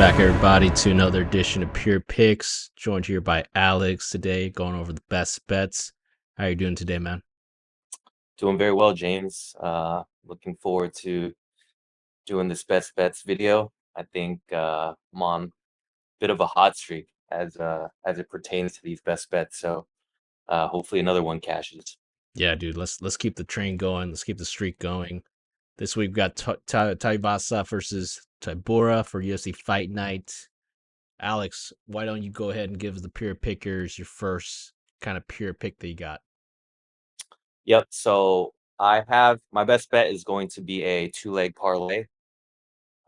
back, everybody, to another edition of Pure Picks. Joined here by Alex today, going over the best bets. How are you doing today, man? Doing very well, James. Looking forward to doing this best bets video. I think I'm on a bit of a hot streak as it pertains to these best bets. So hopefully another one cashes. Yeah, dude. Let's keep the train going. Let's keep the streak going. This week we've got Tai Tuivasa versus Tybura for UFC Fight Night. Alex, why don't you go ahead and give the Pure Pickers your first kind of pure pick that you got? Yep. So I have my best bet is going to be a 2-leg parlay.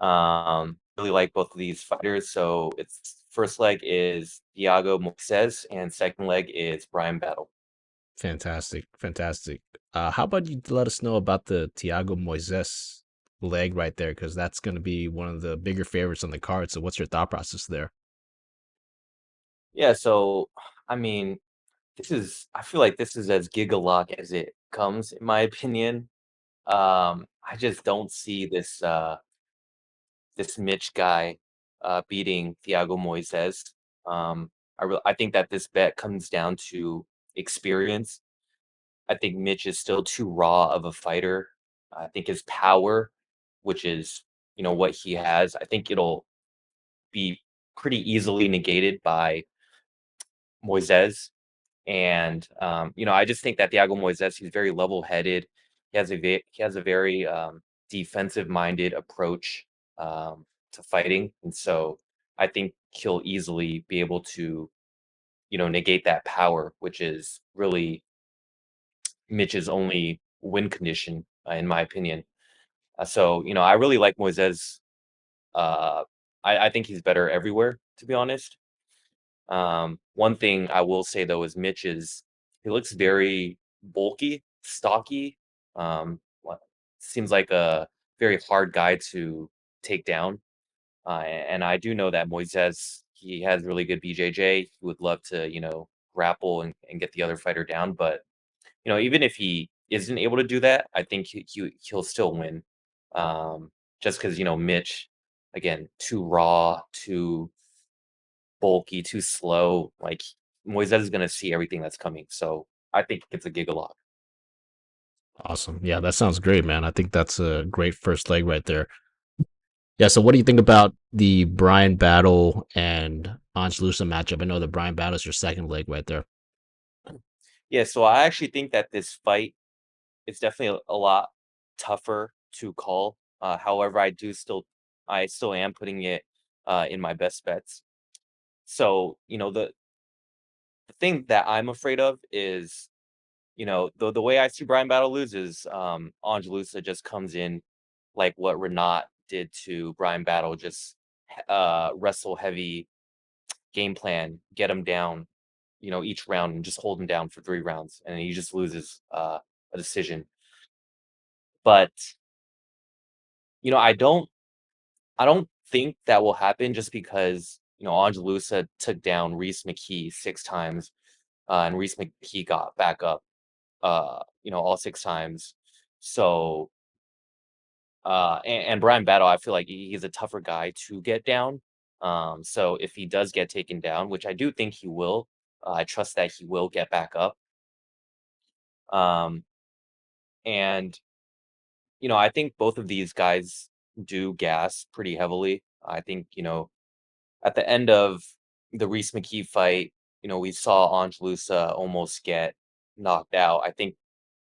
Really like both of these fighters. So its first leg is Thiago Moises and second leg is Bryan Battle. Fantastic, fantastic. How about you let us know about the Thiago Moises leg right there, because that's going to be one of the bigger favorites on the card. So, what's your thought process there? Yeah. So I mean, I feel like this is as GigaLock as it comes, in my opinion. I just don't see this Mitch guy beating Thiago Moises. I think that this bet comes down to experience. I think Mitch is still too raw of a fighter. I think his power, which is what he has, I think it'll be pretty easily negated by Moises. And I just think that Thiago Moises, he's very level-headed. He has a very defensive-minded approach to fighting, and so I think he'll easily be able to, negate that power, which is really Mitch's only win condition, in my opinion. So I really like Moises. Uh, I think he's better everywhere, to be honest. One thing I will say though is he looks very bulky, stocky. Seems like a very hard guy to take down. And I do know that Moises, he has really good BJJ. He would love to, grapple and get the other fighter down. But even if he isn't able to do that, I think he'll still win. Just because Mitch, again, too raw, too bulky, too slow. Like Moises is gonna see everything that's coming. So I think it's a GigaLock. Awesome. Yeah, that sounds great, man. I think that's a great first leg right there. Yeah. So, what do you think about the Bryan Battle and Angelusa matchup? I know the Bryan Battle is your second leg right there. Yeah, so I actually think that this fight is definitely a lot tougher to call. However, I still am putting it in my best bets. So, the thing that I'm afraid of is, the way I see Bryan Battle lose is Angelusa just comes in like what Renat did to Bryan Battle, just wrestle heavy game plan, get him down, each round and just hold him down for 3 rounds, and he just loses a decision. But I don't think that will happen just because Angelusa took down Reese McKee 6 times, and Reese McKee got back up, all 6 times. So and Bryan Battle, I feel like he's a tougher guy to get down. So if he does get taken down, which I do think he will, I trust that he will get back up. Um, and I think both of these guys do gas pretty heavily. I think at the end of the Reese McKee fight, we saw Angelusa almost get knocked out. I think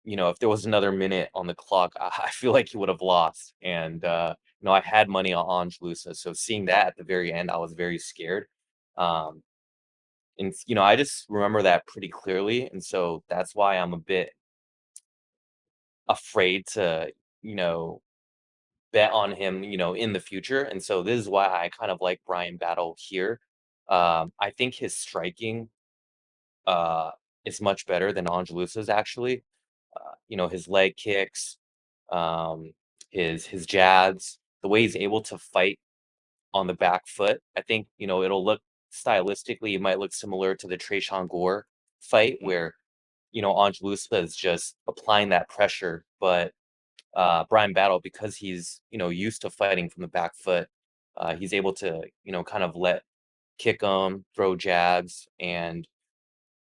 if there was another minute on the clock, I feel like he would have lost. And I had money on Angelusa, so seeing that at the very end, I was very scared. Um, and I just remember that pretty clearly, and so that's why I'm a bit afraid to, you know, bet on him, in the future. And so this is why I kind of like Bryan Battle here. I think his striking uh, is much better than Angelusa's actually. His leg kicks, um, his jabs, the way he's able to fight on the back foot. I think it'll look stylistically, it might look similar to the Trayshawn Gore fight where Angelusa is just applying that pressure, but Bryan Battle, because he's used to fighting from the back foot, He's able to, kind of kick him, throw jabs, and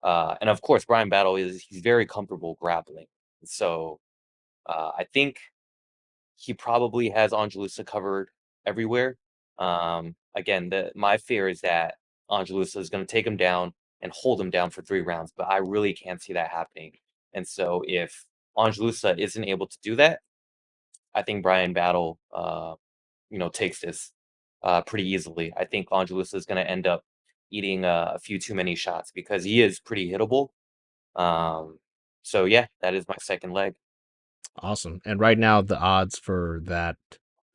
of course, Bryan Battle he's very comfortable grappling. So I think he probably has Angelusa covered everywhere. Again, my fear is that Angelusa is going to take him down and hold him down for 3 rounds, but I really can't see that happening. And so if Angelusa isn't able to do that, I think Bryan Battle, takes this pretty easily. I think Angelusa is going to end up eating a few too many shots because he is pretty hittable. So yeah, that is my second leg. Awesome. And right now, the odds for that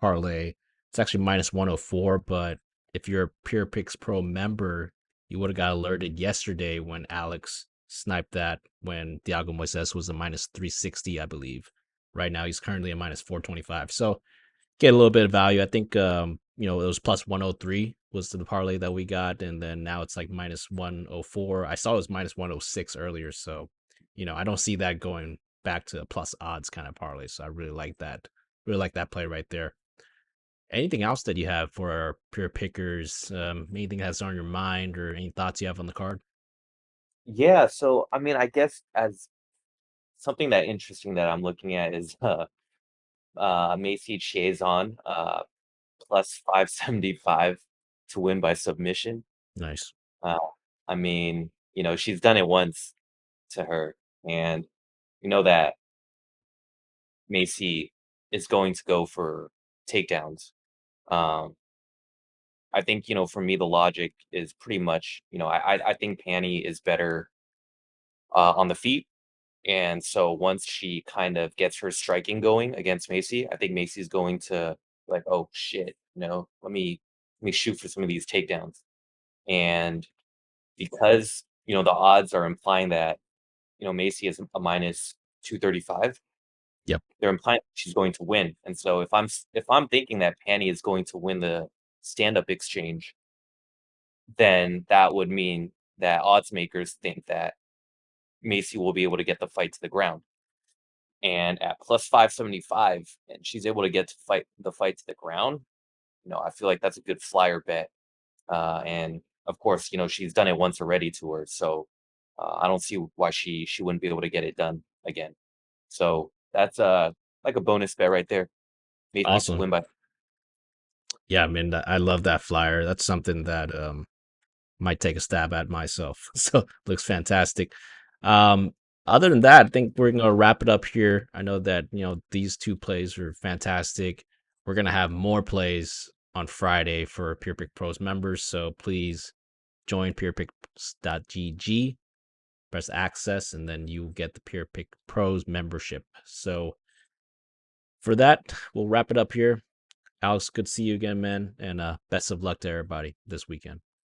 parlay, it's actually minus 104. But if you're a Pure Picks Pro member, you would have got alerted yesterday when Alex sniped that when Thiago Moises was a minus 360, I believe. Right now, he's currently a minus 425. So get a little bit of value. I think, it was plus 103 was the parlay that we got. And then now it's like minus 104. I saw it was minus 106 earlier. So, I don't see that going back to a plus odds kind of parlay. So I really like that. Really like that play right there. Anything else that you have for our pure pickers? Anything that's on your mind or any thoughts you have on the card? Yeah, so I mean, I guess as something that interesting that I'm looking at is Macy Chiasson plus 575 to win by submission. Nice. Uh, I mean, she's done it once to her, and you know that Macy is going to go for takedowns. Um, I think, for me, the logic is pretty much, I think Panny is better on the feet. And so once she kind of gets her striking going against Macy, I think Macy's going to like, oh shit, let me shoot for some of these takedowns. And because, the odds are implying that, Macy is a minus 235, Yep. they're implying she's going to win. And so if I'm thinking that Panny is going to win the stand-up exchange, then that would mean that odds makers think that Macy will be able to get the fight to the ground. And at plus 575, and she's able to get to the fight to the ground, I feel like that's a good flyer bet. And of course, she's done it once already to her, so I don't see why she wouldn't be able to get it done again. So that's like a bonus bet right there. Macy to Awesome. win by. Yeah, I mean, I love that flyer. That's something that might take a stab at myself. So looks fantastic. Um, Other than that, I think we're gonna wrap it up here. I know that these two plays are fantastic. We're gonna have more plays on Friday for Pure Pick Pros members, so please join purepicks.gg, press access, and then you get the Pure Pick Pros membership. So for that, we'll wrap it up here. Alex, good to see you again, man, and best of luck to everybody this weekend.